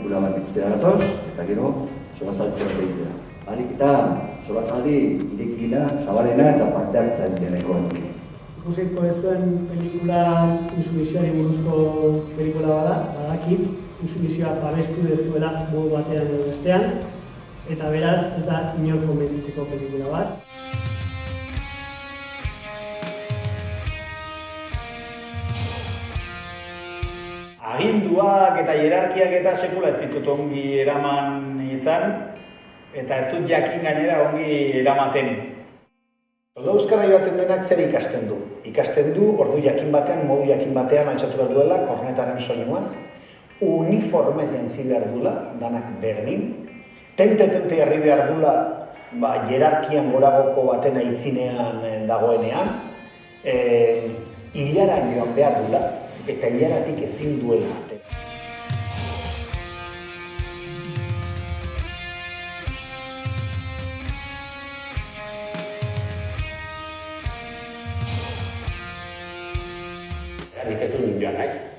pelikula bat ikustera gatoz, eta gero, solasaldi bat egitea. Harik eta solasaldi irekina, zabalena eta parte hartzen deneko. Ikusiko ez duen pelikula insumizioari buruzko pelikula bada, badakit, insumizioa babestu dezuela modu batean edo bestean, eta beraz ez da inor konbentzitzeko pelikula bat. Aginduak eta hierarkiak eta sekula ez ditut ongi eraman izan, eta ez dut jakin gainera ongi eramaten. Solda euskara joaten denak zer ikasten du? Ikasten du ordu jakin batean, modu jakin batean altxatu behar duela, kornetaren soinuaz, uniformez jantzi behar duela, danak berdin, tente jarri behar duela, hierarkian goragoko baten aitzinean dagoenean, hilara joan behar duela, eta hilaratik ezin duela. Nik ez dut joan nahi.